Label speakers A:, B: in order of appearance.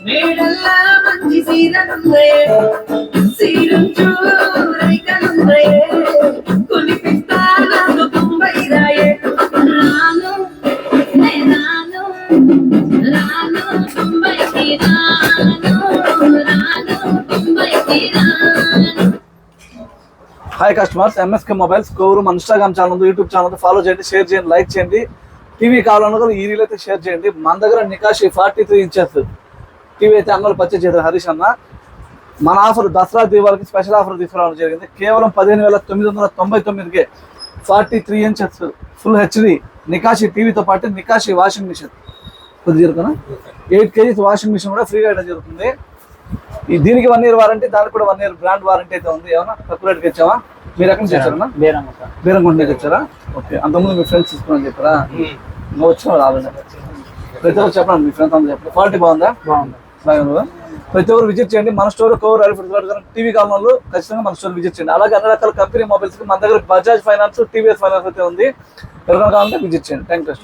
A: మేడల్లా మంచి సీరనుందే సీరం చూరైకనుందే కొనిపిస్తా నాకు తొంభై రాయే రాను రాను రాను తొంభైకి రాను రాను తొంభైకి రాను.
B: Hi customers, MSK mobiles Kovur. మన ఇన్స్టాగ్రామ్ ఛానల్ ఉంది, యూట్యూబ్ ఛానల్ ఫాలో చేయండి, షేర్ చేయండి, లైక్ చేయండి. టీవీ కావాలన్నా ఈ రీల్ అయితే షేర్ చేయండి. మన దగ్గర నికాషి 43 ఇంచెస్ టీవీ అయితే అమ్మలు పర్చేజ్ చేశారు హరీష్ అన్న. మన ఆఫర్ దసరా దీపావళికి స్పెషల్ ఆఫర్ తీసుకురావడం జరిగింది. కేవలం 15,999కే 43 ఇంచెస్ ఫుల్ హెచ్డి నికాషి టీవీతో పాటు నికాషి వాషింగ్ మిషన్ కొద్దిగా 8 kgs వాషింగ్ మిషన్ కూడా ఫ్రీగా ఇవ్వడం జరుగుతుంది. దీనికి 1 year వారంటీ, దానికి కూడా 1 year బ్రాండ్ వారంటీ అయితే ఉంది. ఏమన్నా తక్కువ రేటుకి ఇచ్చావా? మీరు ఎక్కడి నుంచి వచ్చారన్నా? బేరంకొండ నుంచి వచ్చారా? ఓకే. అంతకుముందు మీ ఫ్రెండ్స్ తీసుకున్నాను చెప్పారా? నువ్వు వచ్చినావు రావాలి. ప్రతి ఒక్కరు చెప్పండి, మీ ఫ్రెండ్స్ అందరూ చెప్పండి. క్వాలిటీ బాగుందా? బాగుందా? ప్రతి ఒక్కరు విజిట్ చేయండి. మన స్టోర్ కోవూరు టీవీ కావాలన్నా ఖచ్చితంగా మన స్టోర్ విజిట్ చేయండి. అలాగే అన్ని రకాల కంపెనీ మొబైల్స్ మన దగ్గర బజాజ్ ఫైనాన్స్, టీవీఎస్ ఫైనాన్స్ అయితే ఉంది. ఎవరైనా కావాలంటే విజిట్ చేయండి. Thank you.